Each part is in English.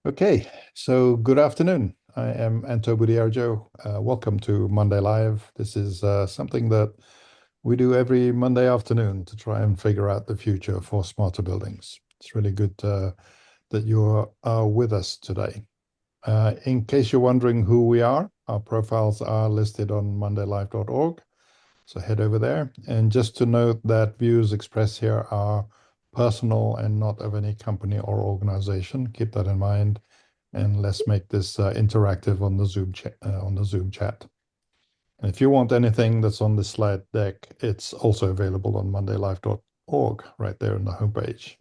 Okay, so good afternoon. I am Anto Budiardjo. Welcome to Monday Live. This is something that we do every Monday afternoon to try and figure out the future for smarter buildings. It's really good that you are with us today. In case you're wondering who we are, our profiles are listed on mondaylive.org. So head over there. And just to note that views expressed here are personal and not of any company or organization. Keep that in mind. And let's make this interactive on the Zoom chat. And if you want anything that's on this slide deck, it's also available on mondaylive.org right there on the homepage.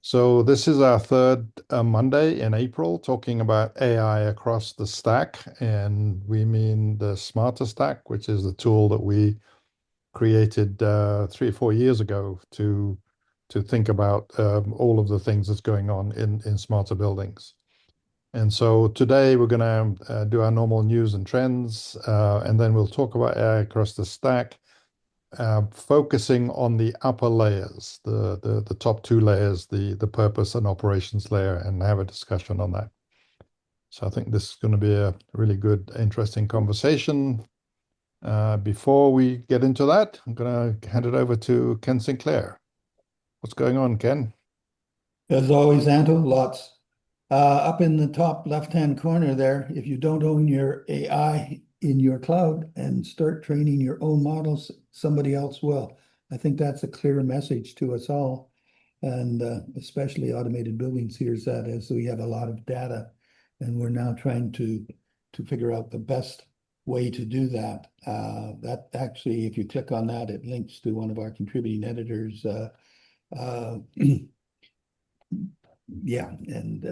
So this is our third Monday in April talking about AI across the stack. And we mean the smarter stack, which is the tool that we created 3 or 4 years ago to think about all of the things that's going on in smarter buildings. And so today we're going to do our normal news and trends, and then we'll talk about AI across the stack, focusing on the upper layers, the top two layers, the purpose and operations layer, and have a discussion on that. So I think this is going to be a really good, interesting conversation. Before we get into that, I'm going to hand it over to Ken Sinclair. What's going on, Ken? As always, Anto, lots. Up in the top left-hand corner there, if you don't own your AI in your cloud and start training your own models, somebody else will. I think that's a clear message to us all, and especially automated buildings hears that as we have a lot of data, and we're now trying to figure out the best way to do that. That actually, if you click on that, it links to one of our contributing editors. Yeah, and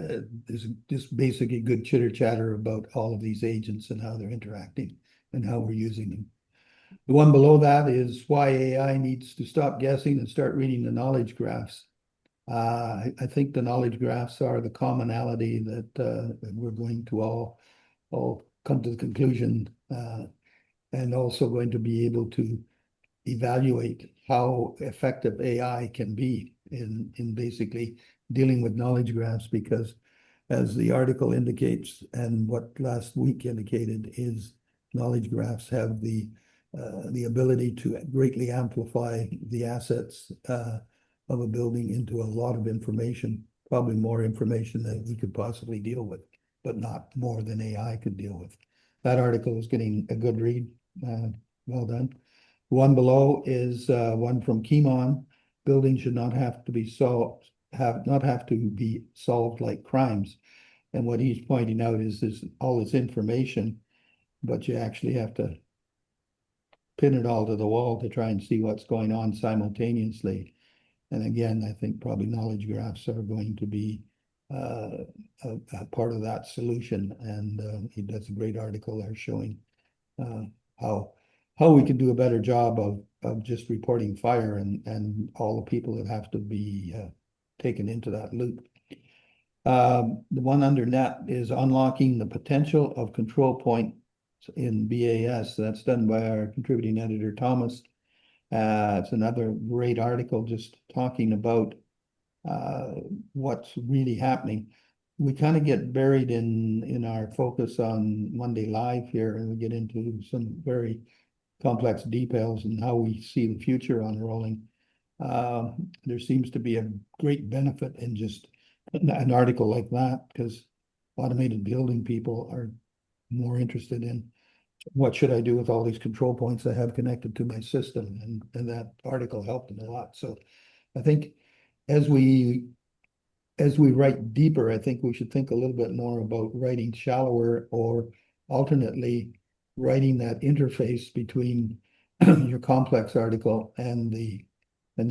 there's just basically good chitter chatter about all of these agents and how they're interacting and how we're using them. The one below that is why AI needs to stop guessing and start reading the knowledge graphs. I think the knowledge graphs are the commonality that we're going to all come to the conclusion, and also going to be able to evaluate how effective AI can be in basically dealing with knowledge graphs, because as the article indicates and what last week indicated is knowledge graphs have the ability to greatly amplify the assets of a building into a lot of information, probably more information than we could possibly deal with, but not more than AI could deal with. That article is getting a good read. Well done. One below is one from Kimon. Buildings should not have to be solved, like crimes. And what he's pointing out is there's all this information, but you actually have to pin it all to the wall to try and see what's going on simultaneously. And again, I think probably knowledge graphs are going to be a part of that solution. And he does a great article there showing how we can do a better job of just reporting fire and all the people that have to be taken into that loop. The one under that is unlocking the potential of control points in BAS. That's done by our contributing editor, Thomas. It's another great article just talking about what's really happening. We kind of get buried in our focus on Monday Live here, and we get into some very complex details and how we see the future unrolling. There seems to be a great benefit in just an article like that, because automated building people are more interested in what should I do with all these control points I have connected to my system, and that article helped them a lot. So I think as we write deeper, I think we should think a little bit more about writing shallower, or alternately writing that interface between your complex article and the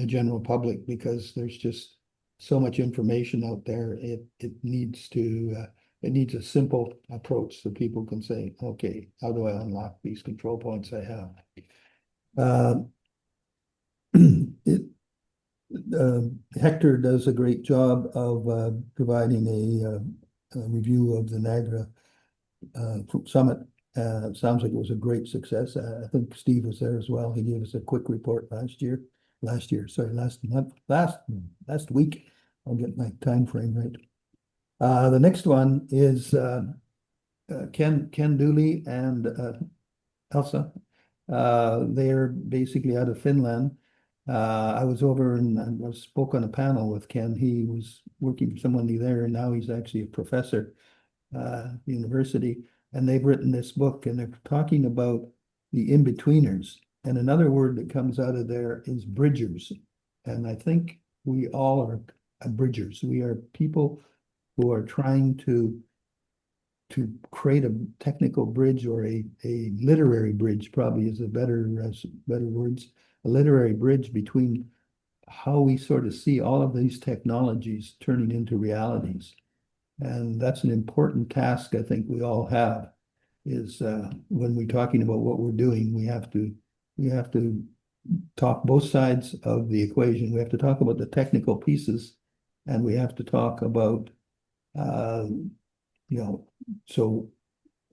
general public, because there's just so much information out there. It needs a simple approach so people can say, okay, how do I unlock these control points I have? Hector does a great job of providing a review of the NAGRA Summit. Sounds like it was a great success. I think Steve was there as well. He gave us a quick report last week. I'll get my time frame right. The next one is Ken Dooley and Elsa. They're basically out of Finland. I was over and I spoke on a panel with Ken. He was working for somebody there, and now he's actually a professor at the university. And they've written this book, and they're talking about the in-betweeners. And another word that comes out of there is bridgers. And I think we all are bridgers. We are people who are trying to create a technical bridge or a literary bridge probably is a better words, a literary bridge between how we sort of see all of these technologies turning into realities. And that's an important task I think we all have is when we're talking about what we're doing, we have to talk both sides of the equation. We have to talk about the technical pieces and we have to talk about uh, you know, so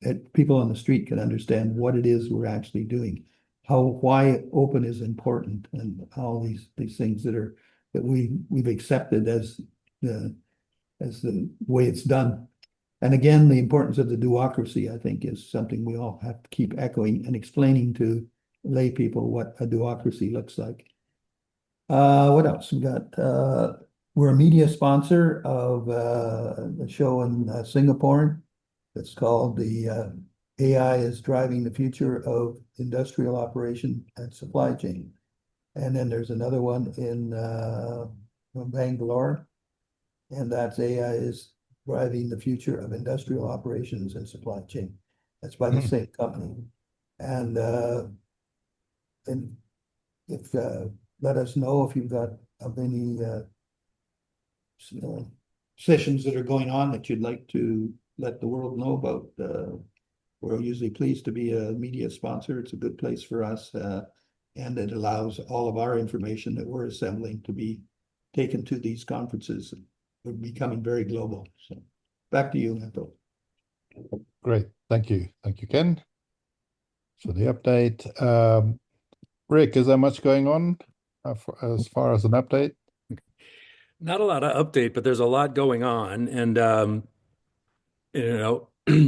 that people on the street can understand what it is we're actually doing, why open is important, and all these things that we've accepted as the way it's done. And again, the importance of the duocracy, I think, is something we all have to keep echoing and explaining to lay people what a duocracy looks like. What else? We're a media sponsor of a show in Singapore. It's called the AI is Driving the Future of Industrial Operation and Supply Chain. And then there's another one in Bangalore, and that's AI is Driving the Future of Industrial Operations and Supply Chain. That's by the same company. And if let us know if you've got any sessions that are going on that you'd like to let the world know about. We're usually pleased to be a media sponsor. It's a good place for us, and it allows all of our information that we're assembling to be taken to these conferences. We're becoming very global. So back to you, Anto. Great. Thank you. Thank you, Ken, for the update. Rick, is there much going on as far as an update? Not a lot of update, but there's a lot going on. And,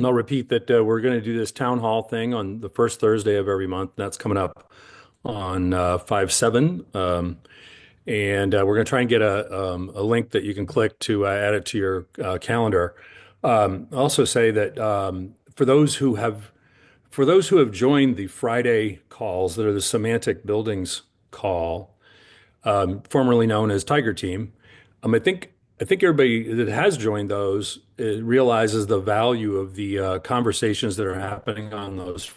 I'll repeat that we're going to do this town hall thing on the first Thursday of every month. That's coming up on 5/7. And we're going to try and get a link that you can click to add it to your calendar. I'll also say that for those who have joined the Friday calls that are the semantic buildings call, formerly known as Tiger Team. I think everybody that has joined those realizes the value of the conversations that are happening on those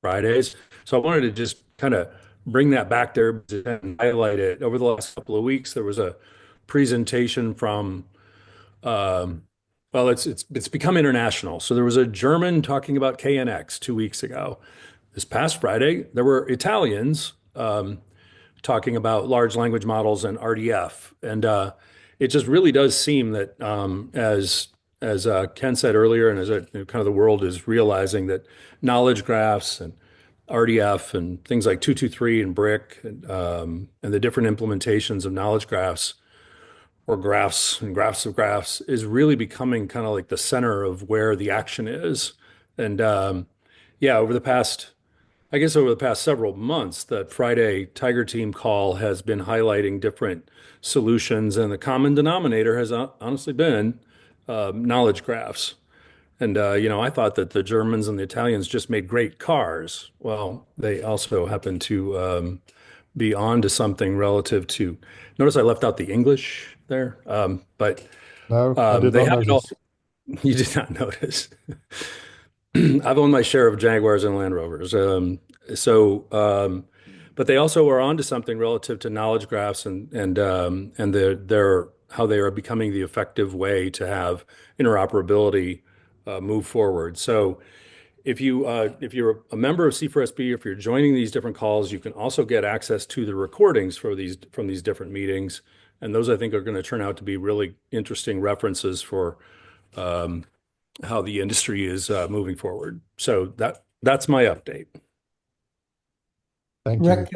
Fridays. So I wanted to just kind of bring that back there and highlight it. Over the last couple of weeks, there was a presentation from, well, it's become international. So there was a German talking about KNX 2 weeks ago. This past Friday, there were Italians talking about large language models and RDF. And it just really does seem that as Ken said earlier, and as kind of the world is realizing that knowledge graphs and RDF and things like 223 and BRIC and the different implementations of knowledge graphs or graphs and graphs of graphs is really becoming kind of like the center of where the action is. And yeah, over the past several months, that Friday Tiger Team call has been highlighting different solutions, and the common denominator has honestly been knowledge graphs. And I thought that the Germans and the Italians just made great cars. Well, they also happen to be on to something relative to. Notice I left out the English there, but No, I did they not have it all. notice. You did not notice. I've owned my share of Jaguars and Land Rovers. But they also are onto something relative to knowledge graphs and their how they are becoming the effective way to have interoperability move forward. So if you're a member of C4SB, if you're joining these different calls, you can also get access to the recordings from these different meetings, and those I think are going to turn out to be really interesting references for how the industry is moving forward. So that's my update. Thank you. Rick,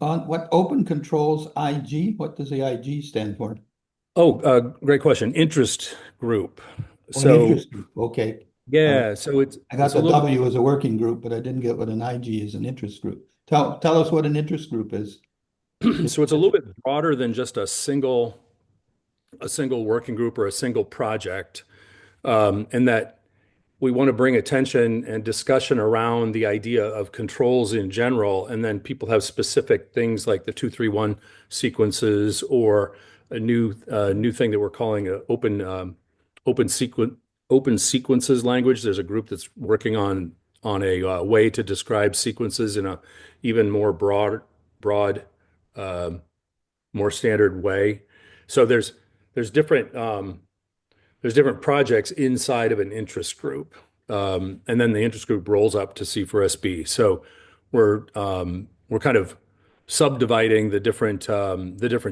on what open controls IG? What does the IG stand for? Oh, great question. Interest group. Oh, an interest group, okay. All right. yeah, so I got it's a the little W as a working group, but I didn't get what an IG is, an interest group. Tell us what an interest group is. so it's a little bit broader than just a single working group or a single project, and that we want to bring attention and discussion around the idea of controls in general, and then people have specific things like the 231 sequences or a new thing that we're calling a open sequence open sequences language. There's a group that's working on a way to describe sequences in a even more broad, um, more standard way. So there's different there's different projects inside of an interest group. And then the interest group rolls up to C4SB. So we're kind of subdividing the different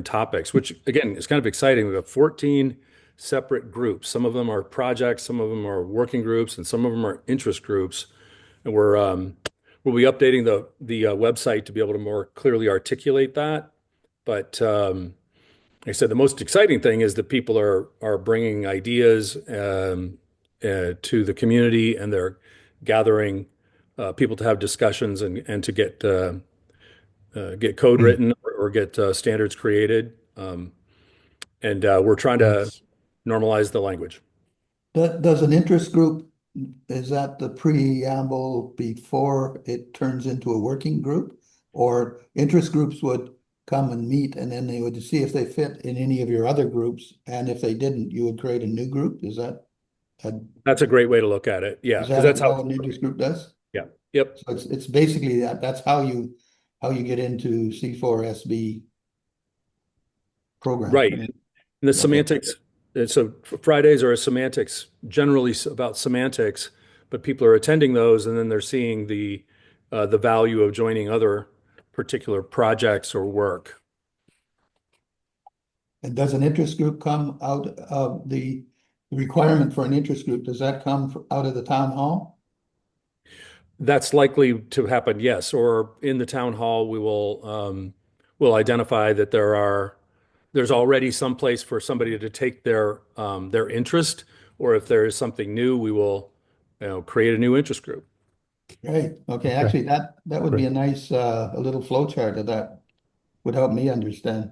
topics, which again is kind of exciting. We've got 14 separate groups. Some of them are projects, some of them are working groups, and some of them are interest groups. And we'll be updating the website to be able to more clearly articulate that. But like I said, the most exciting thing is that people are bringing ideas to the community, and they're gathering people to have discussions and to get code Hmm. written or get standards created. And we're trying to That's normalize the language. Does an interest group, is that the preamble before it turns into a working group? Or interest groups would come and meet and then they would see if they fit in any of your other groups, and if they didn't, you would create a new group? That- That's a great way to look at it. Yeah, is because that that's how how it's an interest working. group does? Yeah. Yep. So it's basically that's how you get into C4SB program. Right. And the Okay. semantics, so Fridays are a semantics, generally about semantics, but people are attending those and then they're seeing the value of joining other particular projects or work. And does an interest group come out of the requirement for an interest group? Does that come out of the town hall? That's likely to happen, yes. Or in the town hall, we'll identify that there's already some place for somebody to take their interest, or if there is something new, we will, create a new interest group. Right. Okay. okay. Actually, that would be Great. a nice a little flow chart of that would help me understand.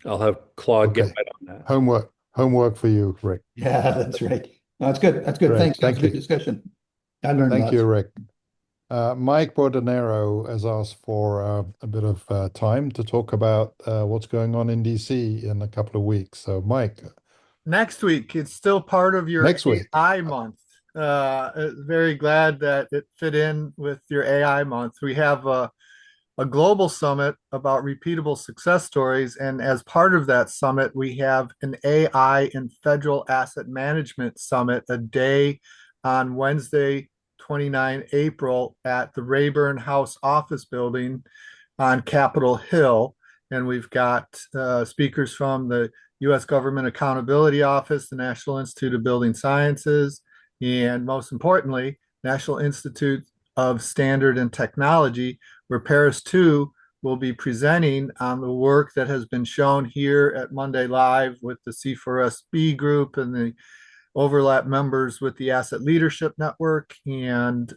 I'll have Claude get Okay. right on that. Homework for you, Rick. Yeah, that's right. No, that's good. That's good. Great. Thanks. That was a Thank good you. discussion. I learned Thank you, lots. Rick. Mike Bodinero has asked for a bit of time to talk about what's going on in DC in a couple of weeks. So, Mike, Next week. It's still part of your next week. AI month. Very glad that it fit in with your AI month. We have a global summit about repeatable success stories. And as part of that summit, we have an AI and federal asset management summit, a day on Wednesday, 29 April at the Rayburn House office building on Capitol Hill. And we've got speakers from the U.S. Government Accountability Office, the National Institute of Building Sciences, and most importantly, National Institute of Standard and Technology, where Paris 2 will be presenting on the work that has been shown here at Monday Live with the C4SB group and the overlap members with the Asset Leadership Network. And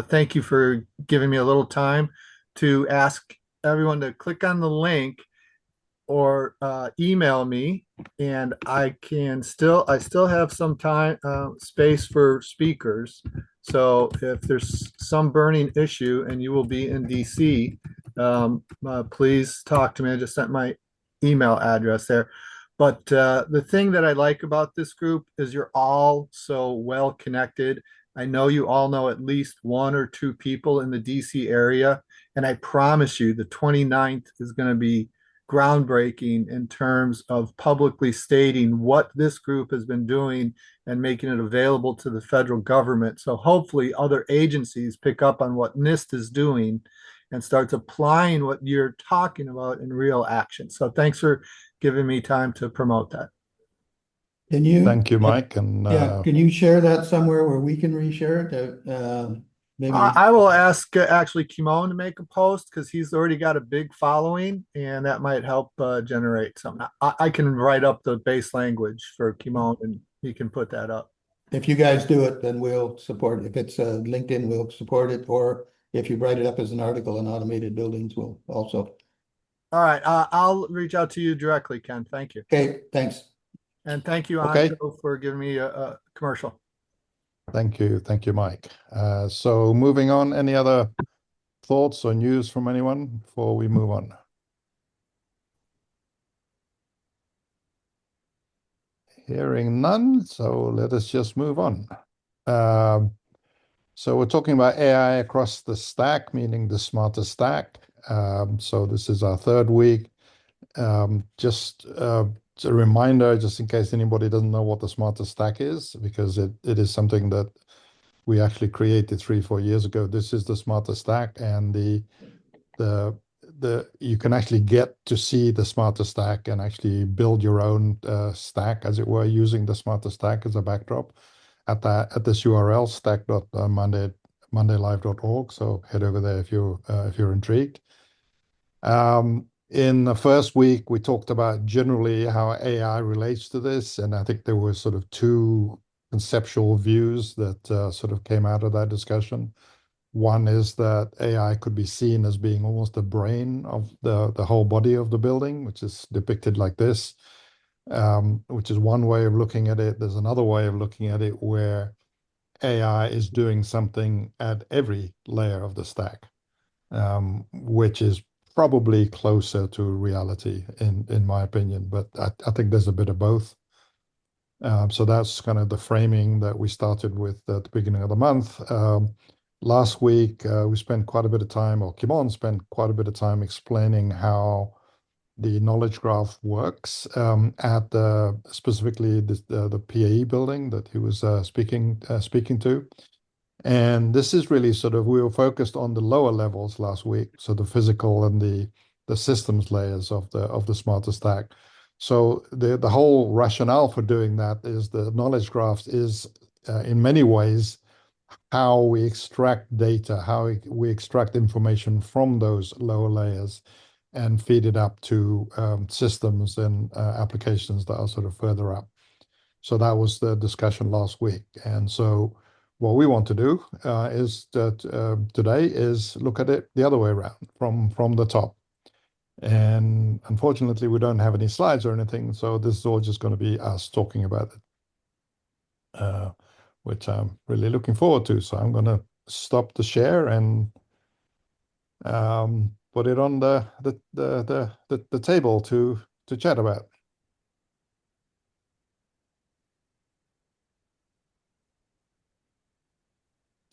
thank you for giving me a little time to ask everyone to click on the link or email me, and I still have some time space for speakers. So if there's some burning issue and you will be in DC, please talk to me. I just sent my email address there. But the thing that I like about this group is you're all so well connected. I know you all know at least one or two people in the DC area. And I promise you, the 29th is going to be groundbreaking in terms of publicly stating what this group has been doing and making it available to the federal government. So hopefully other agencies pick up on what NIST is doing and starts applying what you're talking about in real action. So thanks for giving me time to promote that. Can you? Thank you, Mike. And Yeah. Can you share that somewhere where we can reshare it? Maybe. I will ask actually Kimon to make a post because he's already got a big following, and that might help generate some. I can write up the base language for Kimon and he can put that up. If you guys do it, then we'll support it. If it's LinkedIn, we'll support it. Or if you write it up as an article in Automated Buildings, we'll also. All right. I'll reach out to you directly, Ken. Thank you. Okay, thanks. And thank you, Okay. Anto, for giving me a commercial. Thank you, Mike. So moving on, any other thoughts or news from anyone before we move on? Hearing none, so let us just move on. So we're talking about AI across the stack, meaning the smarter stack. So this is our third week. Just a reminder, just in case anybody doesn't know what the smarter stack is, because it is something that we actually created 3-4 years ago. This is the smarter stack, and you can actually get to see the smarter stack and actually build your own stack, as it were, using the smarter stack as a backdrop at this URL, stack.mondaylive.org. So head over there if you're intrigued. In the first week, we talked about generally how AI relates to this, and I think there were sort of two conceptual views that sort of came out of that discussion. One is that AI could be seen as being almost the brain of the whole body of the building, which is depicted like this, which is one way of looking at it. There's another way of looking at it where AI is doing something at every layer of the stack, which is probably closer to reality in my opinion, but I think there's a bit of both. So that's kind of the framing that we started with at the beginning of the month. Last week, we spent quite a bit of time, or Kimon spent quite a bit of time explaining how the knowledge graph works at specifically the PAE building that he was speaking to. And this is really sort of, we were focused on the lower levels last week, so the physical and the systems layers of the smarter stack. So the whole rationale for doing that is the knowledge graphs is in many ways how we extract data, how we extract information from those lower layers and feed it up to systems and applications that are sort of further up. So that was the discussion last week. And so what we want to do is that today is look at it the other way around, from the top. And unfortunately, we don't have any slides or anything, so this is all just going to be us talking about it, which I'm really looking forward to. So I'm going to stop the share and put it on the table to chat about.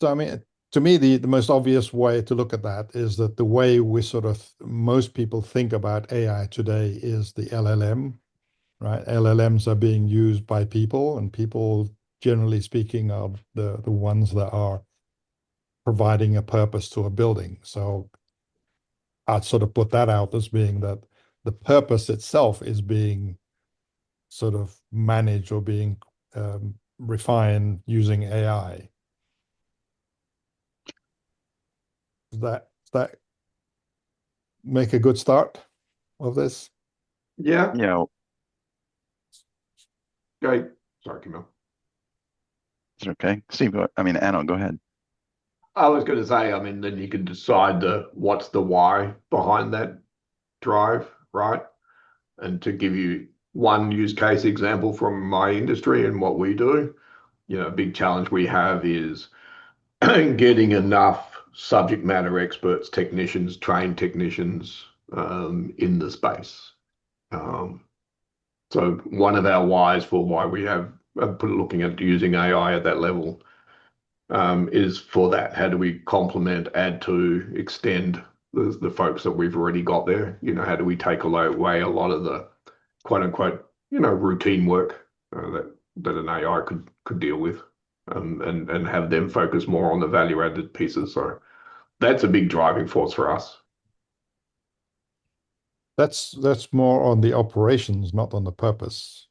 So I mean, to me, the most obvious way to look at that is that the way we sort of most people think about AI today is the LLM, right? LLMs are being used by people, and people, generally speaking, are the ones that are providing a purpose to a building. So I'd sort of put that out as being that the purpose itself is being sort of managed or being refined using AI. Does that make a good start of this? Yeah. Yeah, Great. Sorry, Kimon. it's okay. Steve, Anno, go ahead. I was going to say, I mean, then you can decide what's the why behind that drive, right? And to give you one use case example from my industry and what we do, a big challenge we have is getting enough subject matter experts, technicians, trained technicians in the space. So one of our whys for why we have looking at using AI at that level is for that. How do we complement, add to, extend the folks that we've already got there? How do we take away a lot of the quote unquote, routine work that an AI could deal with, and have them focus more on the value added pieces. So that's a big driving force for us. That's more on the operations, not on the purpose.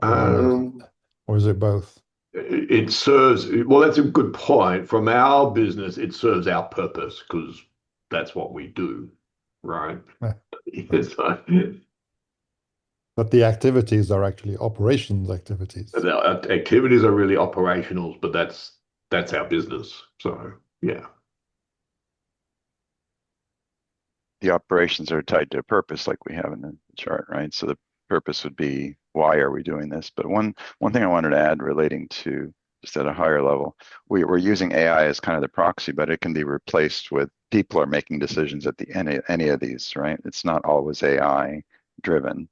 Or is it both? It serves, well, that's a good point. From our business, it serves our purpose because that's what we do, right? Yeah. So, But the activities are actually operations activities. The activities are really operationals, but that's our business. So yeah. The operations are tied to a purpose, like we have in the chart, right? So the purpose would be, why are we doing this? But one thing I wanted to add relating to just at a higher level, we're using AI as kind of the proxy, but it can be replaced with people are making decisions at the any of these, right? It's not always AI driven,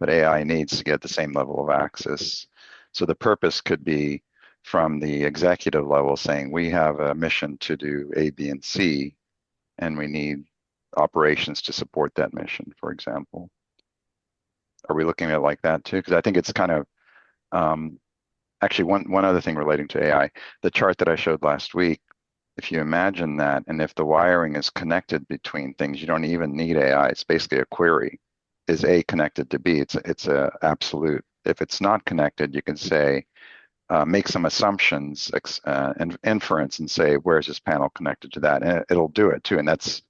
but AI needs to get the same level of access. So the purpose could be from the executive level saying, we have a mission to do A, B, and C, and we need operations to support that mission, for example. Are we looking at it like that too? Because I think it's kind of, actually one other thing relating to AI, the chart that I showed last week, if you imagine that, and if the wiring is connected between things, you don't even need AI. It's basically a query. Is A connected to B? It's a absolute. If it's not connected, you can say, make some assumptions and inference and say, where's this panel connected to that? And it'll do it too. And that's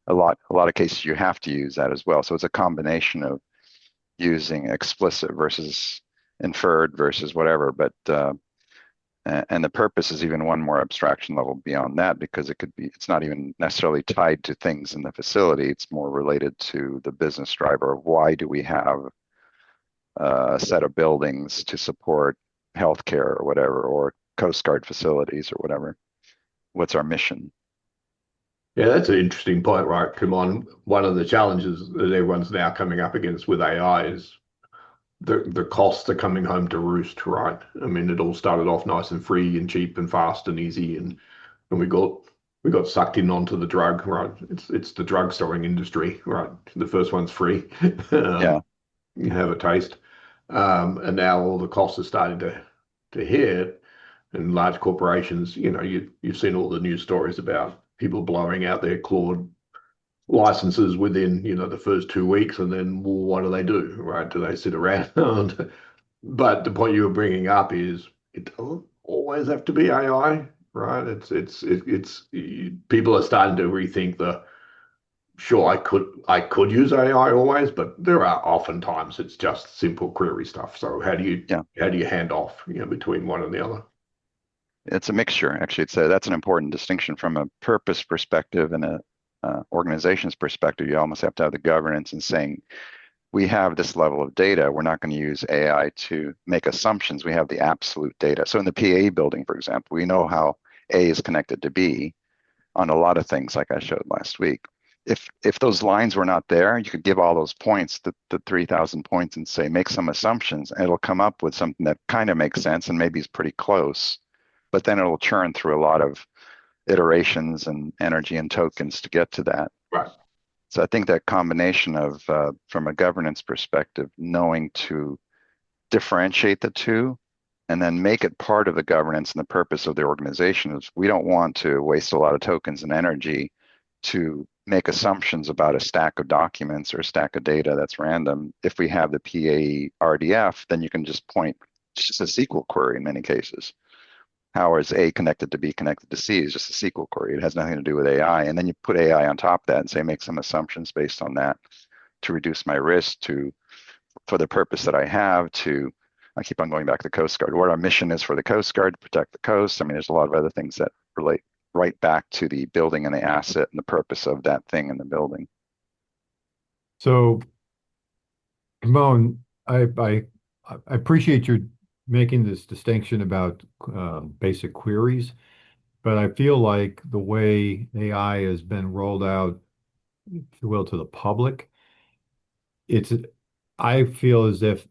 a lot of cases you have to use that as well. So it's a combination of using explicit versus inferred versus whatever. But and the purpose is even one more abstraction level beyond that, because it's not even necessarily tied to things in the facility. It's more related to the business driver of why do we have a set of buildings to support healthcare or whatever, or Coast Guard facilities or whatever. What's our mission? Yeah, that's an interesting point, right, Kimon? One of the challenges that everyone's now coming up against with AI is the costs are coming home to roost, right? I mean, it all started off nice and free and cheap and fast and easy, and we got sucked in onto the drug, right? It's the drug selling industry, right? The first one's free. Yeah. You have a taste. And now all the costs are starting to hit, and large corporations, you've seen all the news stories about people blowing out their Claude licenses within, the first 2 weeks, and then, well, what do? Right? Do they sit around? But the point you were bringing up is it doesn't always have to be AI, right? It's people are starting to rethink sure, I could use AI always, but there are often times it's just simple query stuff. So how do you hand off, between one and the other? It's a mixture. Actually, that's an important distinction from a purpose perspective and a organization's perspective. You almost have to have the governance and saying, we have this level of data. We're not going to use AI to make assumptions. We have the absolute data. So in the PA building, for example, we know how A is connected to B on a lot of things, like I showed last week. If those lines were not there, you could give all those points, the 3,000 points, and say, make some assumptions, and it'll come up with something that kind of makes sense and maybe is pretty close. But then it'll churn through a lot of iterations and energy and tokens to get to that. Right. So I think that combination of, from a governance perspective, knowing to differentiate the two and then make it part of the governance and the purpose of the organization is we don't want to waste a lot of tokens and energy to make assumptions about a stack of documents or a stack of data that's random. If we have the PA RDF, then you can just point, it's just a SQL query in many cases. How is A connected to B connected to C is just a SQL query. It has nothing to do with AI. And then you put AI on top of that and say, make some assumptions based on that to reduce my risk for the purpose that I have I keep on going back to the Coast Guard. What our mission is for the Coast Guard, to protect the coast. I mean, there's a lot of other things that relate right back to the building and the asset and the purpose of that thing in the building. So, Kimon, I appreciate your making this distinction about basic queries, but I feel like the way AI has been rolled out, if you will, to the public, I feel as if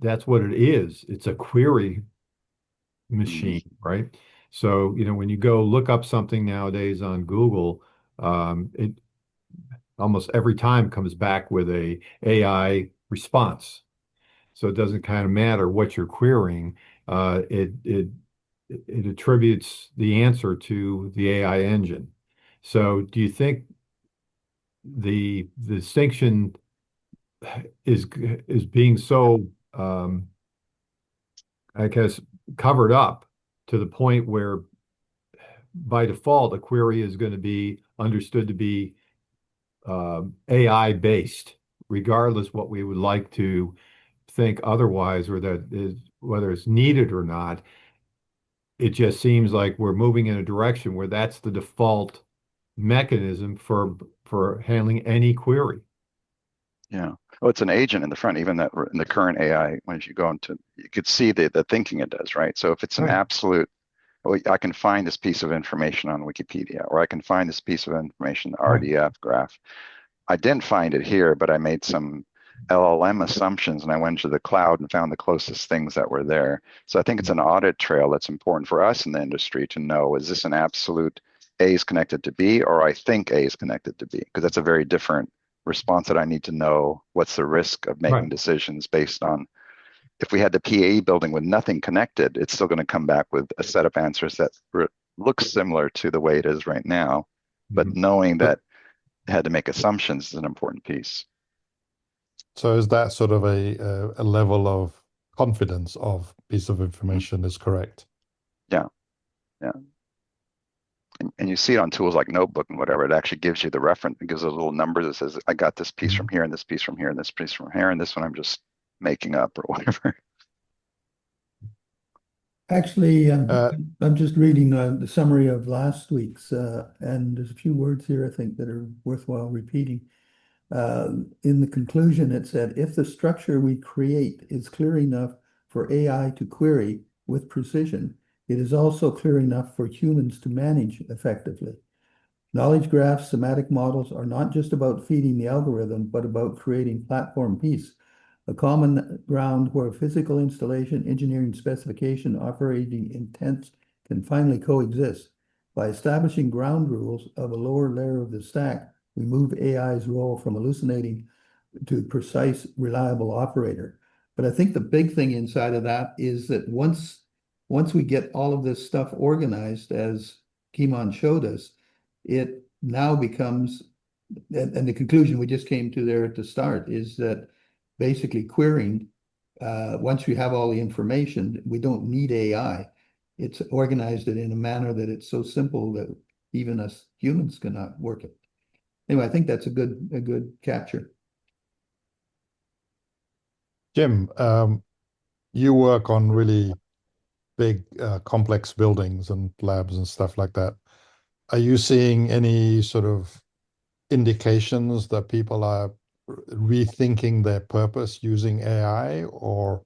that's what it is. It's a query machine, right? So, when you go look up something nowadays on Google, it almost every time comes back with a AI response. So it doesn't kind of matter what you're querying. It attributes the answer to the AI engine. So do you think the distinction is being so, I guess, covered up to the point where by default a query is going to be understood to be AI based, regardless what we would like to think otherwise, or that is whether it's needed or not. It just seems like we're moving in a direction where that's the default mechanism for handling any query. Yeah. Oh, it's an agent in the front, even that in the current AI, when you go into, you could see the thinking it does, right? So if it's an Right. absolute, well, I can find this piece of information on Wikipedia, or I can find this piece of information, the Right. RDF graph. I didn't find it here, but I made some LLM assumptions and I went to the cloud and found the closest things that were there. So I think it's an audit trail that's important for us in the industry to know, is this an absolute A is connected to B, or I think A is connected to B? Because that's a very different response that I need to know what's the risk of making Right. decisions based on. If we had the PAE building with nothing connected, it's still going to come back with a set of answers that looks similar to the way it is right now. But Mhm. knowing But that it had to make assumptions is an important piece. so is that sort of a level of confidence of piece of Mhm. information is correct? Yeah, yeah. And you see it on tools like Notebook and whatever. It actually gives you the reference. It gives a little number that says, I got this piece from here and this piece from here and this piece from here, and this one I'm just making up or whatever. Actually, Uh, I'm just reading the summary of last week's, and there's a few words here I think that are worthwhile repeating. In the conclusion, it said, if the structure we create is clear enough for AI to query with precision, it is also clear enough for humans to manage effectively. Knowledge graphs, semantic models are not just about feeding the algorithm, but about creating platform peace, a common ground where physical installation, engineering specification, operating intents can finally coexist. By establishing ground rules of a lower layer of the stack, we move AI's role from hallucinating to precise, reliable operator. But I think the big thing inside of that is that once we get all of this stuff organized, as Kimon showed us, it now becomes, and the conclusion we just came to there at the start is that basically querying, once we have all the information, we don't need AI. It's organized it in a manner that it's so simple that even us humans cannot work it. Anyway, I think that's a good capture. Jim, you work on really big, complex buildings and labs and stuff like that. Are you seeing any sort of indications that people are rethinking their purpose using AI, or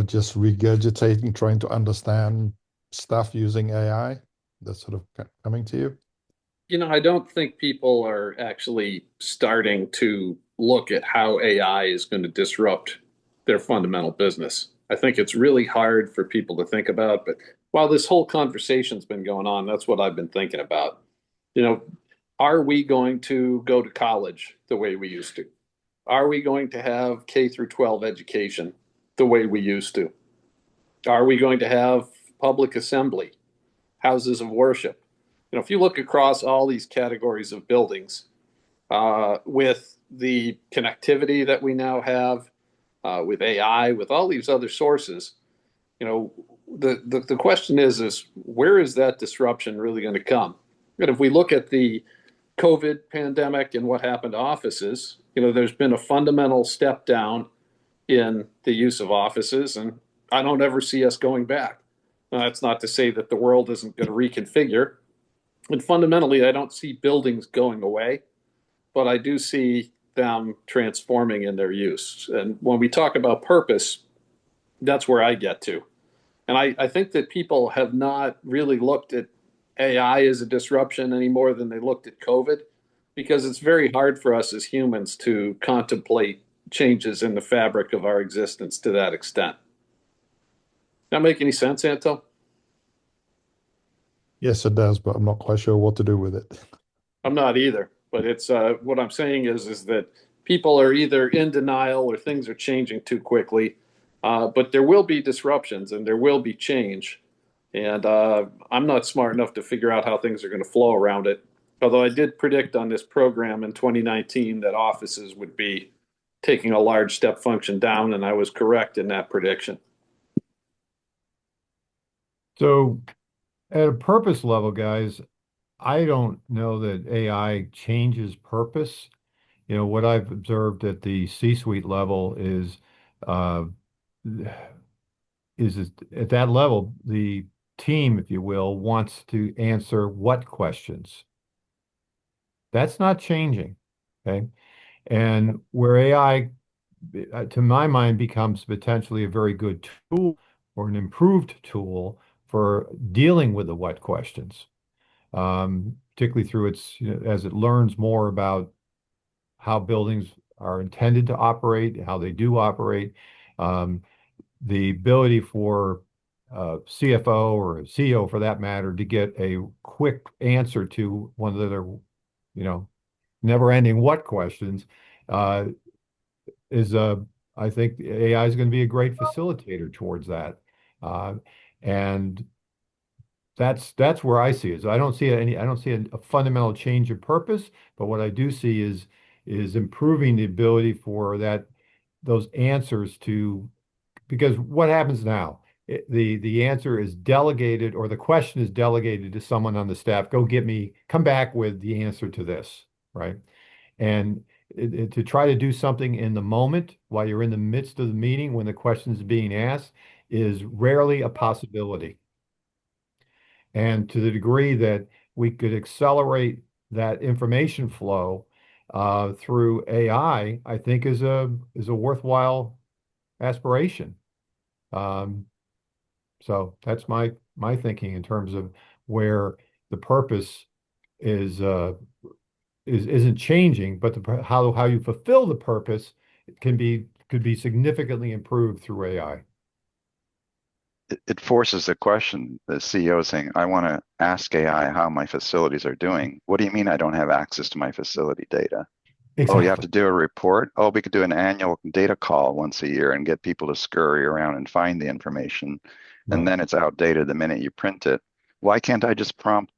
just regurgitating, trying to understand stuff using AI? That's sort of coming to you? I don't think people are actually starting to look at how AI is going to disrupt their fundamental business. I think it's really hard for people to think about, but while this whole conversation's been going on, that's what I've been thinking about. You know, are we going to go to college the way we used to? Are we going to have K through 12 education the way we used to? Are we going to have public assembly, houses of worship? If you look across all these categories of buildings, with the connectivity that we now have, with AI, with all these other sources, the question is where is that disruption really going to come? And if we look at the COVID pandemic and what happened to offices, there's been a fundamental step down in the use of offices, and I don't ever see us going back. That's not to say that the world isn't going to reconfigure. And fundamentally, I don't see buildings going away, but I do see them transforming in their use. And when we talk about purpose, that's where I get to. And I think that people have not really looked at AI as a disruption any more than they looked at COVID, because it's very hard for us as humans to contemplate changes in the fabric of our existence to that extent. That make any sense, Anto? Yes, it does, but I'm not quite sure what to do with it. I'm not either, but it's what I'm saying is that people are either in denial or things are changing too quickly. But there will be disruptions and there will be change. And I'm not smart enough to figure out how things are going to flow around it. Although I did predict on this program in 2019 that offices would be taking a large step function down, and I was correct in that prediction. So at a purpose level, guys, I don't know that AI changes purpose. What I've observed at the C-suite level is uh, is at that level, the team, if you will, wants to answer what questions. That's not changing. Okay. And where AI, to my mind, becomes potentially a very good tool or an improved tool for dealing with the what questions, particularly through its, as it learns more about how buildings are intended to operate, how they do operate, um, the ability for CFO or CEO, for that matter, to get a quick answer to one of their, never-ending what questions, uh, is I think AI is going to be a great facilitator towards that, uh, and that's where I see it. So I don't see a fundamental change of purpose, but what I do see is improving the ability for those answers to, because what happens now? The answer is delegated, or the question is delegated to someone on the staff. Come back with the answer to this, right? And to try to do something in the moment while you're in the midst of the meeting when the question is being asked is rarely a possibility. And to the degree that we could accelerate that information flow through AI, I think is a worthwhile aspiration. Um, so that's my thinking in terms of where the purpose isn't changing, but how you fulfill the purpose could be significantly improved through AI. It forces a question. The CEO is saying, I want to ask AI how my facilities are doing. What do you mean I don't have access to my facility data? Oh, you have to do a report? Oh, we could do an annual data call once a year and get people to scurry around and find the information. And Right. then it's outdated the minute you print it. Why can't I just prompt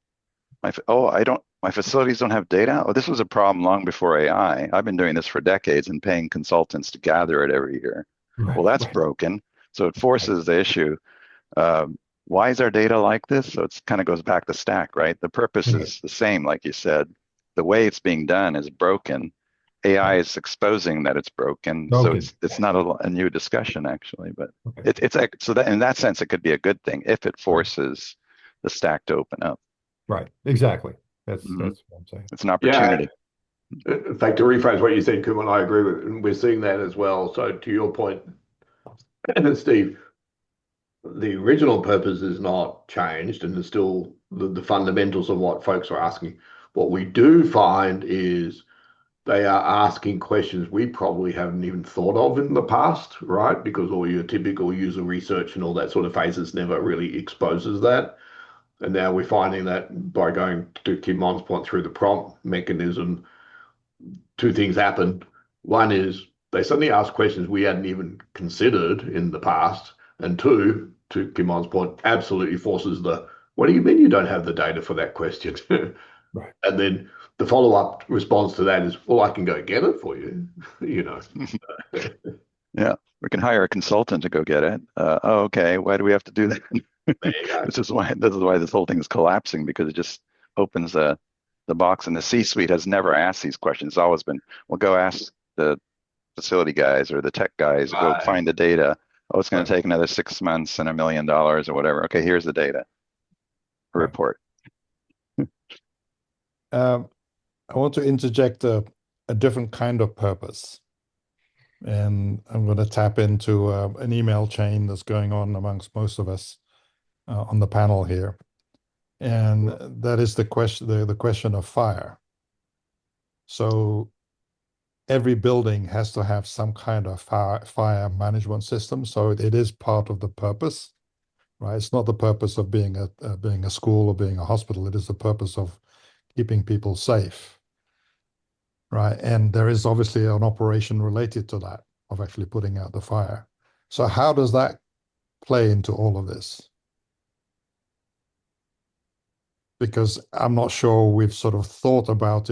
my facilities don't have data? Oh, this was a problem long before AI. I've been doing this for decades and paying consultants to gather it every year. Right, Well, that's right, broken. So it forces the issue. Why is our data like this? So it kind of goes back to stack, right? The purpose right, is the same, like you said. The way it's being done is broken. AI right. is exposing that it's broken, so Broken. it's not a new discussion actually, but Okay. so that in that sense it could be a good thing if it Right. forces the stack to open up. Right. Exactly. Mhm. That's what I'm saying. It's an Yeah. opportunity. In fact, to rephrase what you said, Kimon, I agree with, and we're seeing that as well. So to your point, Steve, the original purpose is not changed and it's still the fundamentals of what folks are asking. What we do find is they are asking questions we probably haven't even thought of in the past, right? Because all your typical user research and all that sort of phases never really exposes that. And now we're finding that by going to Kimon's point through the prompt mechanism, two things happen. One is they suddenly ask questions we hadn't even considered in the past. And two, to Kimon's point, absolutely forces what do you mean you don't have the data for that question? Right. And then the follow-up response to that is, well, I can go get it for you, Yeah, we can hire a consultant to go get it. Oh, okay. Why do we have to do that? There you go. This is why this whole thing is collapsing, because it just opens the box, and the C-suite has never asked these questions. It's always been, well, go ask the facility guys or the tech guys, go Right. find the data. Oh, it's going Right. to take another 6 months and $1 million or whatever. Okay, here's the data. A Right. report. I want to interject a different kind of purpose. And I'm going to tap into an email chain that's going on amongst most of us on the panel here. And that is the question of fire. So every building has to have some kind of fire management system. So it is part of the purpose, right? It's not the purpose of being a school or being a hospital. It is the purpose of keeping people safe, right? And there is obviously an operation related to that of actually putting out the fire. So how does that play into all of this? Because I'm not sure we've sort of thought about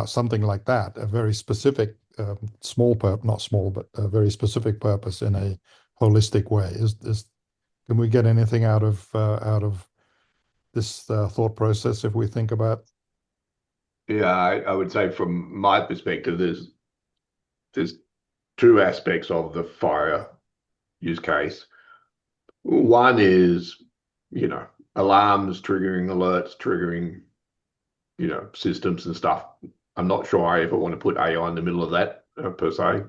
something like that, a very specific, not small, but a very specific purpose in a holistic way. Can we get anything out of this thought process if we think about? Yeah, I would say from my perspective, there's two aspects of the fire use case. One is, alarms, triggering alerts, triggering, systems and stuff. I'm not sure I ever want to put AI in the middle of that per se.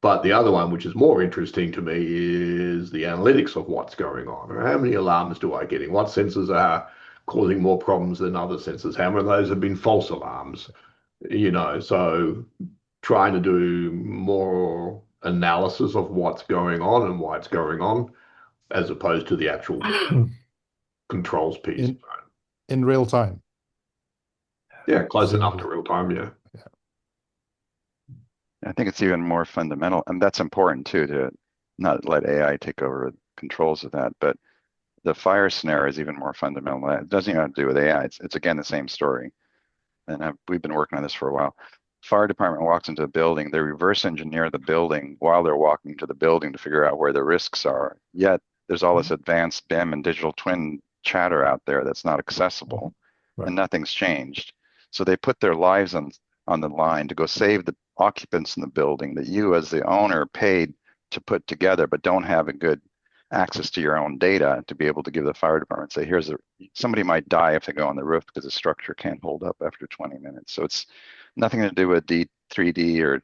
But the other one, which is more interesting to me, is the analytics of what's going on. How many alarms do I getting? What sensors are causing more problems than other sensors? How many of those have been false alarms? So trying to do more analysis of what's going on and why it's going on, as opposed to the actual controls piece. In real time. Yeah, close enough to Presumably. real time, yeah. I think it's even more fundamental, and that's important too, to not let AI take over controls of that. But the fire scenario is even more fundamental. It doesn't even have to do with AI. It's again the same story. And we've been working on this for a while. Fire department walks into a building, they reverse engineer the building while they're walking to the building to figure out where the risks are. Yet there's all this advanced BIM and digital twin chatter out there that's not accessible, and nothing's changed. So they put their lives on the line to go save the occupants in the building that you as the owner paid to put together, but don't have a good access to your own data to be able to give the fire department, say, somebody might die if they go on the roof because the structure can't hold up after 20 minutes. So it's nothing to do with 3D or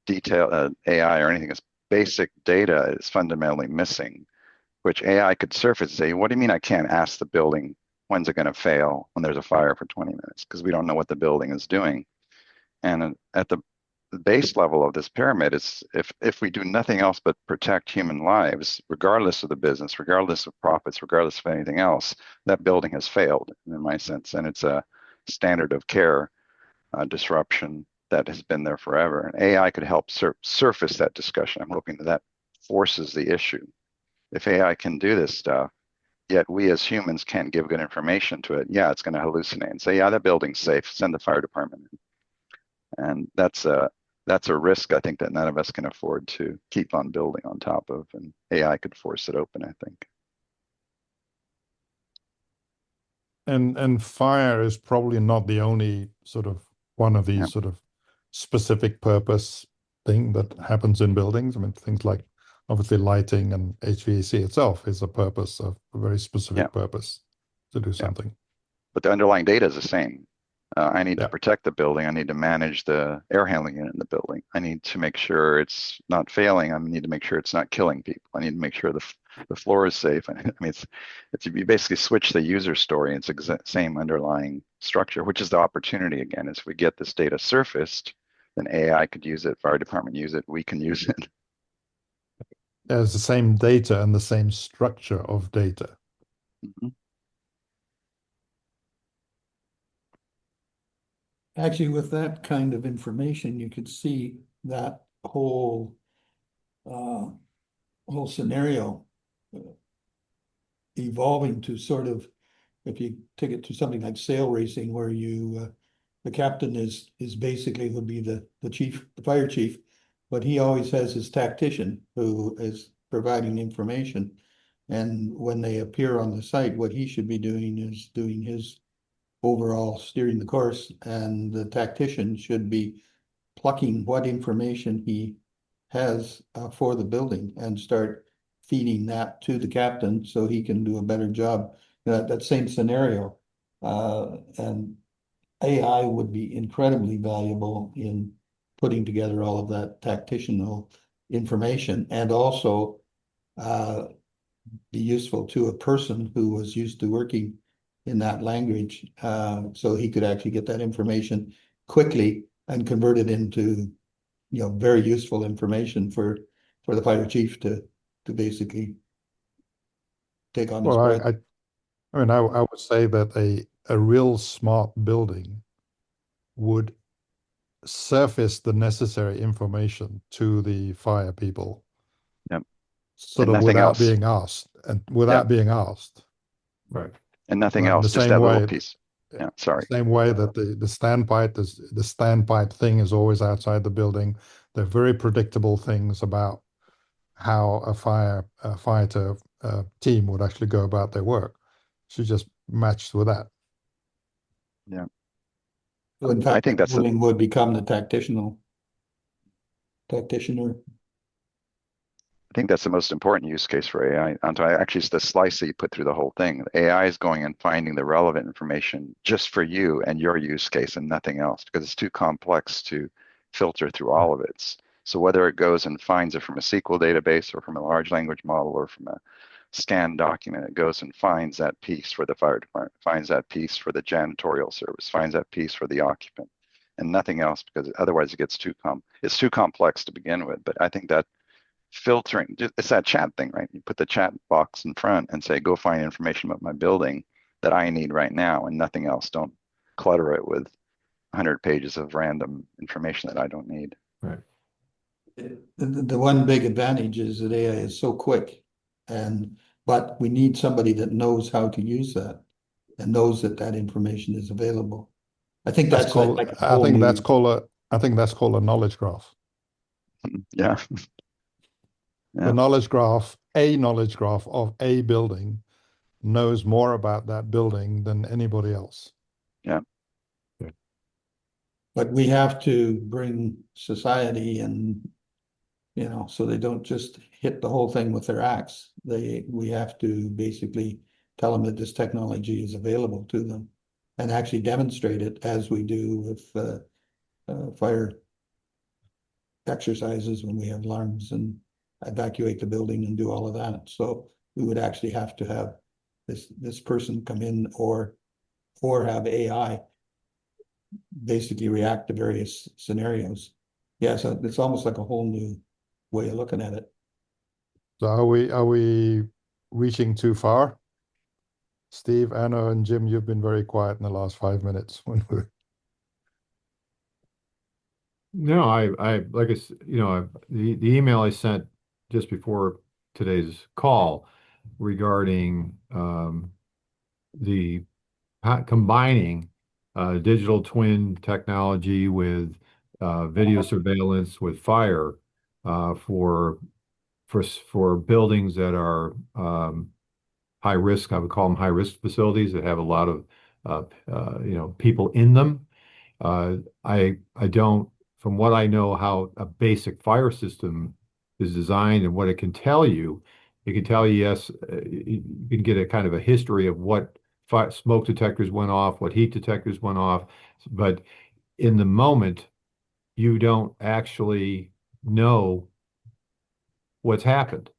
detail AI or anything. It's basic data is fundamentally missing, which AI could surface and say, what do you mean I can't ask the building when's it going to fail when there's a fire for 20 minutes? Because we don't know what the building is doing. And at the base level of this pyramid is if we do nothing else but protect human lives, regardless of the business, regardless of profits, regardless of anything else, that building has failed in my sense. And it's a standard of care disruption that has been there forever. And AI could help surface that discussion. I'm hoping that forces the issue. If AI can do this stuff, yet we as humans can't give good information to it, yeah, it's going to hallucinate and say, yeah, that building's safe, send the fire department in. And that's a risk I think that none of us can afford to keep on building on top of, and AI could force it open, I think. And fire is probably not the only sort of one of these sort of specific purpose thing that happens in buildings. I mean, things like obviously lighting and HVAC itself is a purpose of a very specific purpose to do something. But the underlying data is the same. I need to protect the building. I need to manage the air handling unit in the building. I need to make sure it's not failing. I need to make sure it's not killing people. I need to make sure the floor is safe. I mean, it's you basically switch the user story. It's the same underlying structure, which is the opportunity again. As we get this data surfaced, then AI could use it, fire department use it, we can use it. There's the same data and the same structure of data. Mm-hmm. Actually, with that kind of information, you could see that whole scenario evolving to sort of, if you take it to something like sail racing, where the captain is basically would be the chief, the fire chief, but he always has his tactician who is providing information. And when they appear on the site, what he should be doing is doing his overall steering the course, and the tactician should be plucking what information he has for the building and start feeding that to the captain so he can do a better job. That same scenario. And AI would be incredibly valuable in putting together all of that tactitional information, and also be useful to a person who was used to working in that language, so he could actually get that information quickly and convert it into very useful information for the fire chief to basically take on his project. I mean, I would say that a real smart building would surface the necessary information to the fire people, sort of without being asked, and without being asked. Right. And nothing else, just that little piece. Yeah, sorry. Same way that the standpipe thing is always outside the building. They're very predictable things about how a fighter team would actually go about their work. Should just match with that. Yeah. So in fact, I think that's would become the tactitional practitioner. I think that's the most important use case for AI. Anto, actually, it's the slice that you put through the whole thing. AI is going and finding the relevant information just for you and your use case and nothing else, because it's too complex to filter through all of it. So whether it goes and finds it from a SQL database or from a large language model or from a scanned document, it goes and finds that piece for the fire department, finds that piece for the janitorial service, finds that piece for the occupant, and nothing else, because otherwise it gets it's too complex to begin with. But I think that filtering, it's that chat thing, right? You put the chat box in front and say, go find information about my building that I need right now and nothing else. Don't clutter it with 100 pages of random information that I don't need. Right. The one big advantage is that AI is so quick, but we need somebody that knows how to use that and knows that that information is available. I think that's called, like a I whole think new- that's called a knowledge graph. Yeah. The Yeah. knowledge graph of a building knows more about that building than anybody else. Yeah. But we have to bring society and, so they don't just hit the whole thing with their axe. We have to basically tell them that this technology is available to them and actually demonstrate it as we do with fire exercises when we have alarms and evacuate the building and do all of that. So we would actually have to have this person come in or have AI basically react to various scenarios. Yeah, so it's almost like a whole new way of looking at it. So are we reaching too far? Steve, Anno, and Jim, you've been very quiet in the last 5 minutes when we No, I like I, the email I sent just before today's call regarding the combining digital twin technology with video surveillance with fire for buildings that are high risk. I would call them high risk facilities that have a lot of people in them. I don't, from what I know, how a basic fire system is designed and what it can tell you. It can tell you, yes, you can get a kind of a history of what smoke detectors went off, what heat detectors went off, but in the moment, you don't actually know what's happened.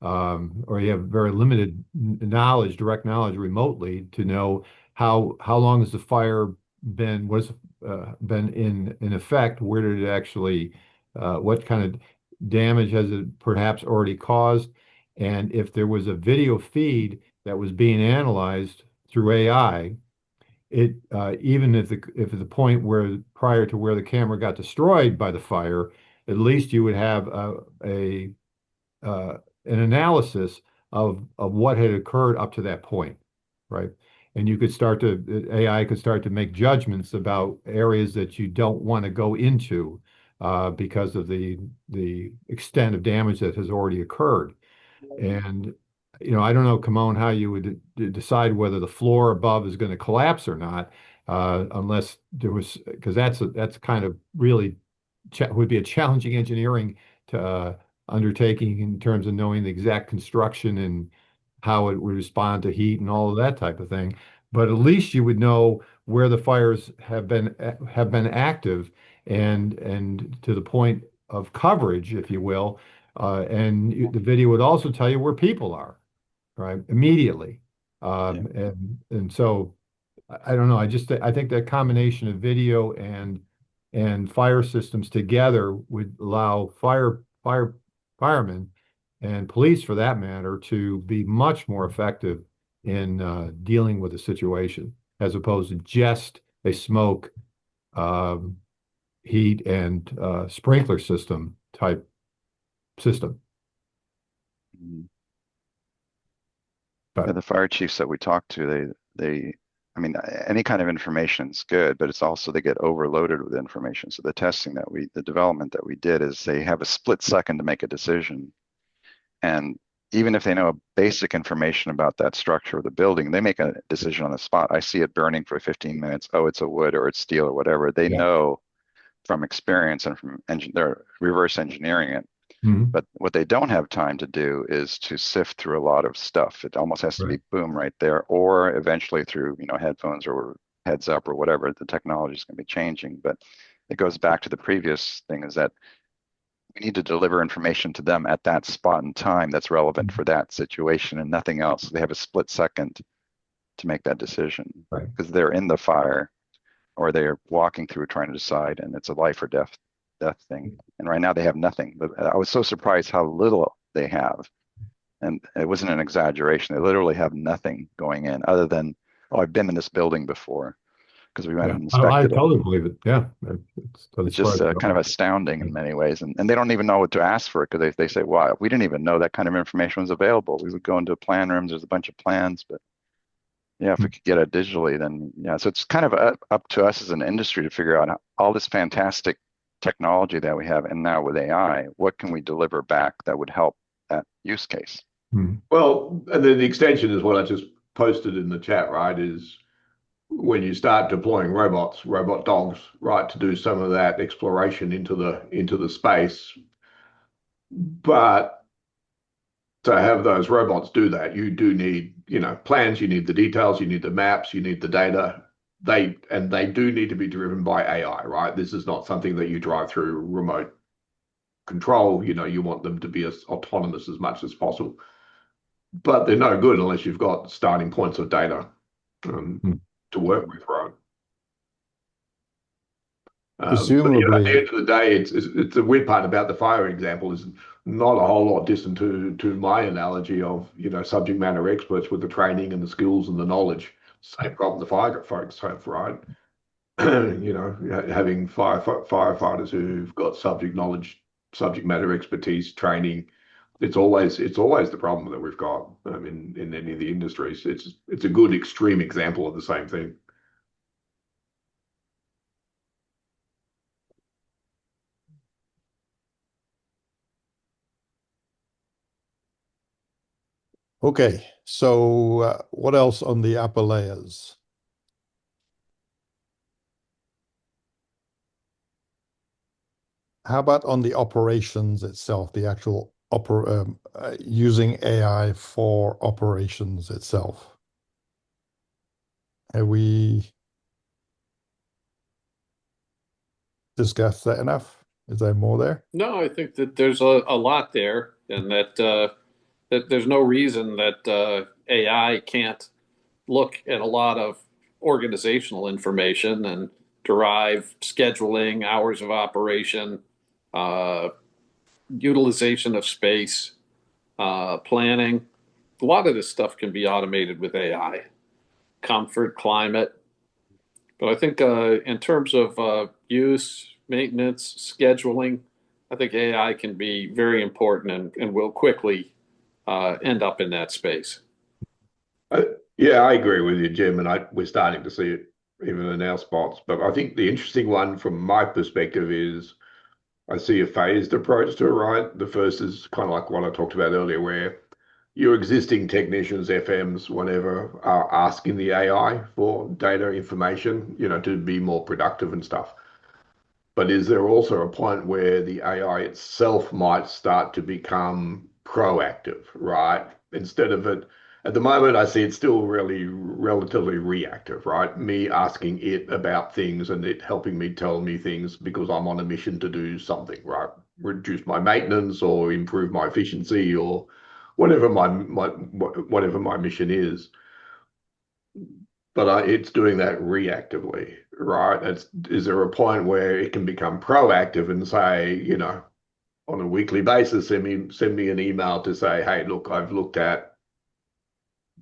Or you have very limited knowledge, direct knowledge remotely to know how long has the fire been, been in effect, where did it actually, what kind of damage has it perhaps already caused, and if there was a video feed that was being analyzed through AI, it even if the point where prior to where the camera got destroyed by the fire, at least you would have an analysis of what had occurred up to that point, right? And you could AI could start to make judgments about areas that you don't want to go into because of the extent of damage that has already occurred. And I don't know, Kimon, how you would decide whether the floor above is going to collapse or not, unless there was, because that's kind of really would be a challenging engineering to undertaking in terms of knowing the exact construction and how it would respond to heat and all of that type of thing. But at least you would know where the fires have been active and to the point of coverage, if you will. And the video would also tell you where people are, right? Immediately. And so I don't know. I think that combination of video and fire systems together would allow firemen and police, for that matter, to be much more effective in dealing with a situation as opposed to just a smoke, heat, and sprinkler system type system. But the fire chiefs that we talk to, I mean, any kind of information is good, but it's also they get overloaded with information. So the development that we did is they have a split second to make a decision. And even if they know basic information about that structure of the building, they make a decision on the spot. I see it burning for 15 minutes. Oh, it's a wood or it's steel or whatever. They know from experience and from they're reverse engineering it. Mhm. But what they don't have time to do is to sift through a lot of stuff. It almost has to be boom right there, or eventually through, headphones or heads up or whatever. The technology is going to be changing. But it goes back to the previous thing, is that we need to deliver information to them at that spot in time that's relevant for that situation and nothing else. They have a split second to make that decision because they're in the fire or they're walking through trying to decide, and it's a life or death thing. And right now they have nothing. But I was so surprised how little they have. And it wasn't an exaggeration. They literally have nothing going in other than, oh, I've been in this building before because we went and I inspected it. totally believe it. Yeah. It's just kind of astounding in many ways. And they don't even know what to ask for, because they say, wow, we didn't even know that kind of information was available. We would go into plan rooms, there's a bunch of plans, but yeah, if we could get it digitally, then yeah. So it's kind of up to us as an industry to figure out all this fantastic technology that we have, and now with AI, what can we deliver back that would help that use case? Well, and then the extension is what I just posted in the chat, right? Is when you start deploying robot dogs, right, to do some of that exploration into the space. But to have those robots do that, you do need, plans, you need the details, you need the maps, you need the data. They do need to be driven by AI, right? This is not something that you drive through remote control. You want them to be as autonomous as much as possible. But they're no good unless you've got starting points of data to work with, right? Presumably, But, at the end of the day, it's the weird part about the fire example is not a whole lot distant to my analogy of subject matter experts with the training and the skills and the knowledge. Same problem the fire folks have, right? Having firefighters who've got subject knowledge, subject matter expertise, training. It's always the problem that we've got in any of the industries. It's a good extreme example of the same thing. okay. So what else on the upper layers? How about on the operations itself, the actual using AI for operations itself? Have we discussed that enough? Is there more there? No, I think that there's a lot there, and that there's no reason that AI can't look at a lot of organizational information and derive scheduling, hours of operation, utilization of space, planning. A lot of this stuff can be automated with AI. Comfort, climate. But I think in terms of use, maintenance, scheduling, I think AI can be very important and will quickly end up in that space. Yeah, I agree with you, Jim, and we're starting to see it even in our spots. But I think the interesting one from my perspective is I see a phased approach to it, right? The first is kind of like what I talked about earlier, where your existing technicians, FMs, whatever, are asking the AI for data information, to be more productive and stuff. But is there also a point where the AI itself might start to become proactive, right? Instead of it, at the moment, I see it's still really relatively reactive, right? Me asking it about things and it helping me tell me things because I'm on a mission to do something, right? Reduce my maintenance or improve my efficiency or whatever my mission is. But it's doing that reactively, right? Is there a point where it can become proactive and say, on a weekly basis, send me an email to say, hey, look, I've looked at,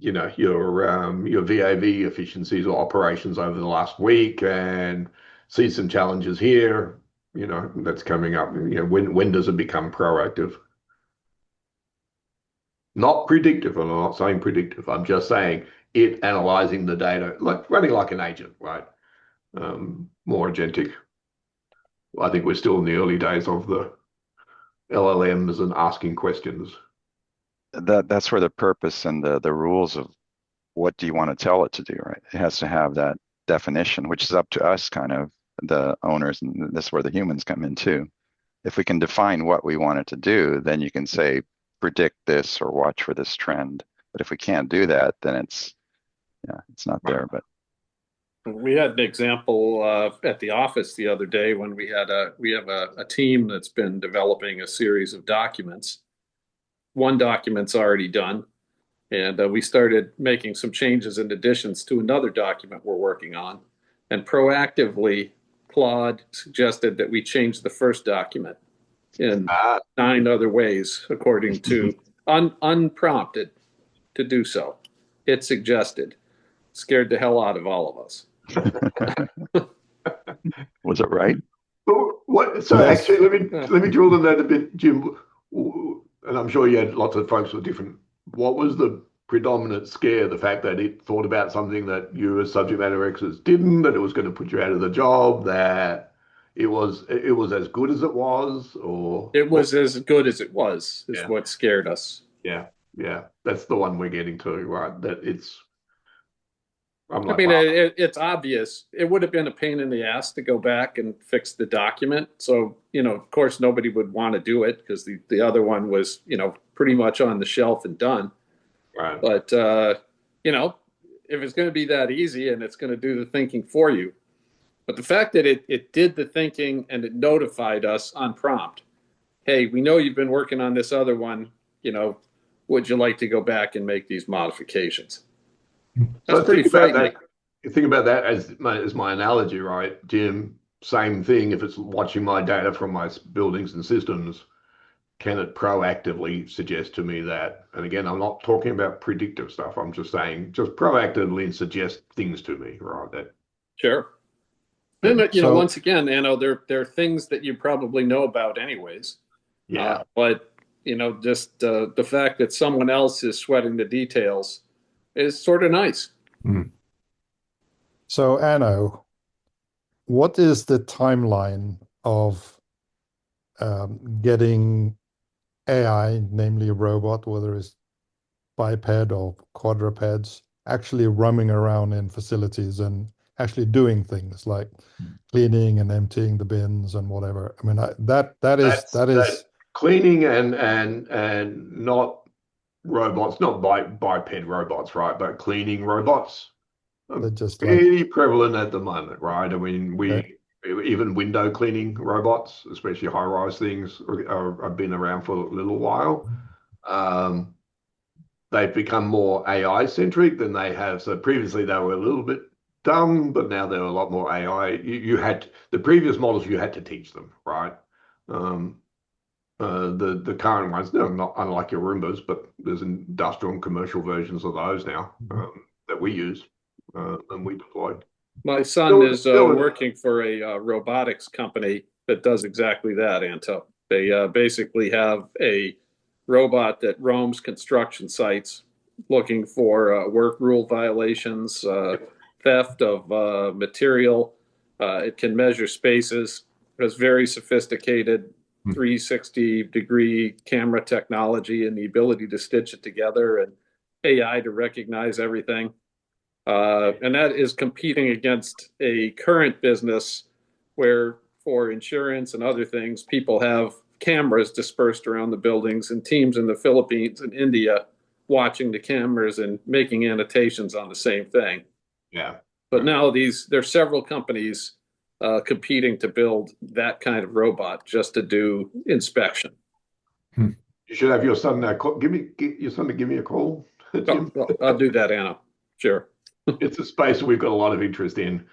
your VAV efficiencies or operations over the last week and see some challenges here, that's coming up. When does it become proactive? Not predictive. I'm not saying predictive. I'm just saying it analyzing the data, like running like an agent, right? More agentic. I think we're still in the early days of the LLMs and asking questions. That's where the purpose and the rules of what do you want to tell it to do, right? It has to have that definition, which is up to us kind of the owners, and this is where the humans come in too. If we can define what we want it to do, then you can say, predict this or watch for this trend. But if we can't do that, then it's not there. But we had an example at the office the other day when we have a team that's been developing a series of documents. One document's already done, and we started making some changes and additions to another document we're working on. And proactively, Claude suggested that we change the first document in 9 other ways, according to unprompted to do so. It suggested. Scared the hell out of all of us. was it right? So actually, let me drill on that a bit, Jim. And I'm sure you had lots of folks with different. What was the predominant scare? The fact that it thought about something that you as subject matter experts didn't, that it was going to put you out of the job, that it was as good as it was, or it was as good as it was, is what scared us. Yeah, that's the one we're getting to, right? That it's. I mean, it's obvious. It would have been a pain in the ass to go back and fix the document. So, of course, nobody would want to do it because the other one was, pretty much on the shelf and done. Right. But, if it's going to be that easy and it's going to do the thinking for you. But the fact that it did the thinking and it notified us on prompt, hey, we know you've been working on this other one, would you like to go back and make these modifications? That's pretty frightening. Think about that as my analogy, right, Jim? Same thing. If it's watching my data from my buildings and systems, can it proactively suggest to me that? And again, I'm not talking about predictive stuff. I'm just saying, just proactively and suggest things to me, right? That sure. Then once again, Anno, there are things that you probably know about anyways. Yeah. But just the fact that someone else is sweating the details is sort of nice. So, Anno, what is the timeline of getting AI, namely a robot, whether it's biped or quadrupeds, actually roaming around in facilities and actually doing things like cleaning and emptying the bins and whatever? I mean, that is cleaning and not robots, not biped robots, right? But cleaning robots are just pretty prevalent at the moment, right? I mean, even window cleaning robots, especially high-rise things, have been around for a little while. They've become more AI-centric than they have. So previously they were a little bit dumb, but now they're a lot more AI. You had the previous models, you had to teach them, right? The current ones, they're not unlike your Roombas, but there's industrial and commercial versions of those now that we use and we deploy. My son is working for a robotics company that does exactly that, Anto. They basically have a robot that roams construction sites looking for work rule violations, theft of material. It can measure spaces. It has very sophisticated 360-degree camera technology and the ability to stitch it together and AI to recognize everything. And that is competing against a current business where, for insurance and other things, people have cameras dispersed around the buildings and teams in the Philippines and India watching the cameras and making annotations on the same thing. Yeah. But now there's several companies competing to build that kind of robot just to do inspection. You should have your son get your son to give me a call. I'll do that, Anna. Sure. It's a space we've got a lot of interest in.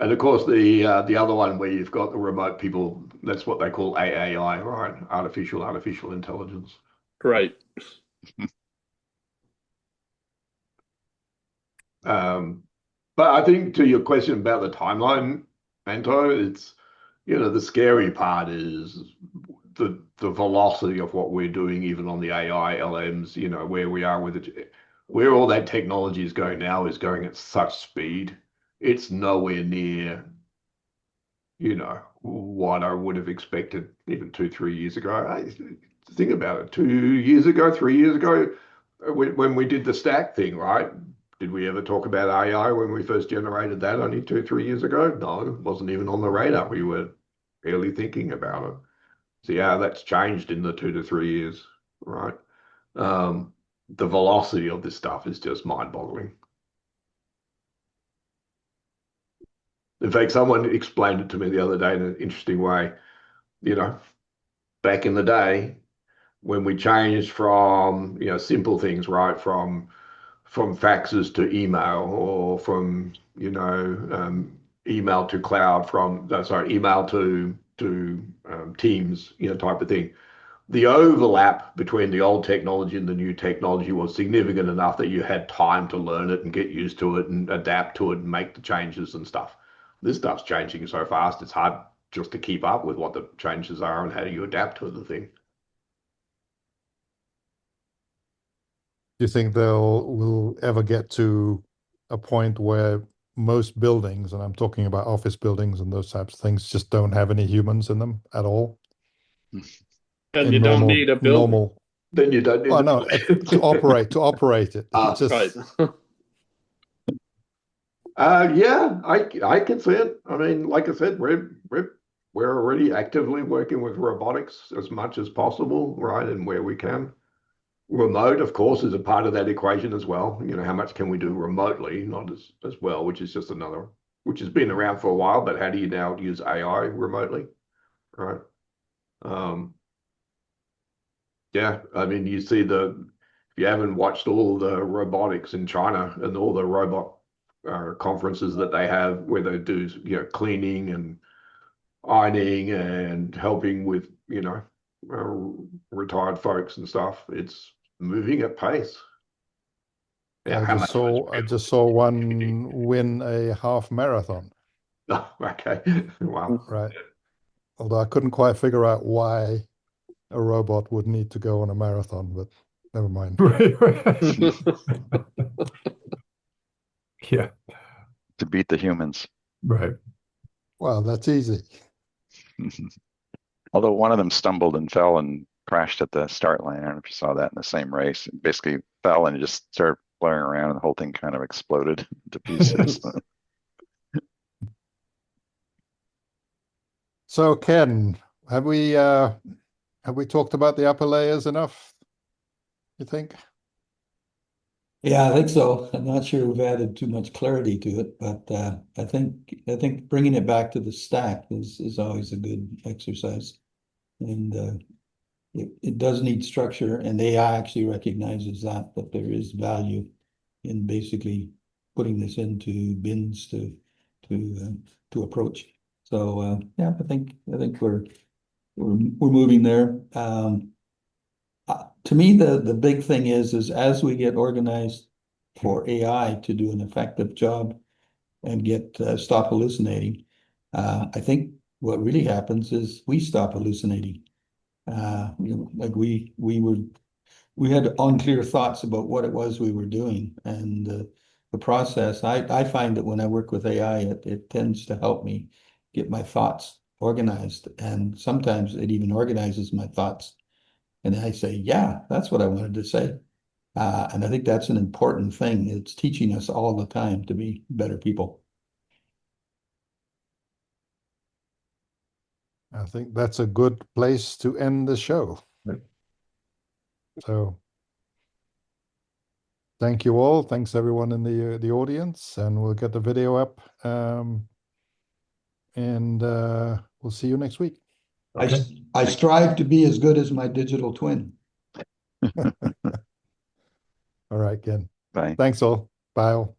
And of course, the other one where you've got the remote people, that's what they call AAI, right? Artificial intelligence. Right. But I think to your question about the timeline, Anto, it's, the scary part is the velocity of what we're doing, even on the AI LMs, where we are with it, where all that technology is going now is going at such speed. It's nowhere near, what I would have expected even 2-3 years ago. Think about it. 2 years ago, 3 years ago, when we did the stack thing, right? did we ever talk about AI when we first generated that only 2, 3 years ago? No, it wasn't even on the radar. We were barely thinking about it. So yeah, that's changed in the 2 to 3 years, right? The velocity of this stuff is just mind-boggling. In fact, someone explained it to me the other day in an interesting way. You know, back in the day, when we changed from, simple things, right, from faxes to email, or from, email to cloud, email to Teams, type of thing. The overlap between the old technology and the new technology was significant enough that you had time to learn it and get used to it and adapt to it and make the changes and stuff. This stuff's changing so fast, it's hard just to keep up with what the changes are and how do you adapt to the thing. Do you think we'll ever get to a point where most buildings, and I'm talking about office buildings and those types of things, just don't have any humans in them at all? And In you don't need a building. normal. Then you don't need Well, no, to operate it. Ah, It's just Right. Yeah, I can see it. I mean, like I said, we're already actively working with robotics as much as possible, right? And where we can. Remote, of course, is a part of that equation as well. How much can we do remotely, not as well, which is just another, which has been around for a while, but how do you now use AI remotely, right? Yeah, I mean, if you haven't watched all the robotics in China and all the robot conferences that they have where they do, cleaning and ironing and helping with, retired folks and stuff, it's moving at pace. Yeah, I just saw one win a half marathon. Oh, okay. Wow. Right. Although I couldn't quite figure out why a robot would need to go on a marathon, but never mind. Right. Yeah. To beat the humans. Right. Well, that's easy. Although one of them stumbled and fell and crashed at the start line. I don't know if you saw that in the same race. It basically fell and just started flaring around, and the whole thing kind of exploded to pieces. So, Ken, have we talked about the upper layers enough, you think? Yeah, I think so. I'm not sure we've added too much clarity to it, but I think bringing it back to the stack is always a good exercise, and it does need structure, and AI actually recognizes that there is value in basically putting this into bins to approach. So yeah, I think we're moving there. To me, the big thing is as we get organized for AI to do an effective job and get stop hallucinating, I think what really happens is we stop hallucinating. Like we had unclear thoughts about what it was we were doing, and the process. I find that when I work with AI, it tends to help me get my thoughts organized, and sometimes it even organizes my thoughts. And I say, yeah, that's what I wanted to say. And I think that's an important thing. It's teaching us all the time to be better people. I think that's a good place to end the show. Right. So thank you all. Thanks everyone in the audience, and we'll get the video up. And we'll see you next week. Okay. I strive to be as good as my digital twin. All right, Ken. Bye. Thanks all. Bye all.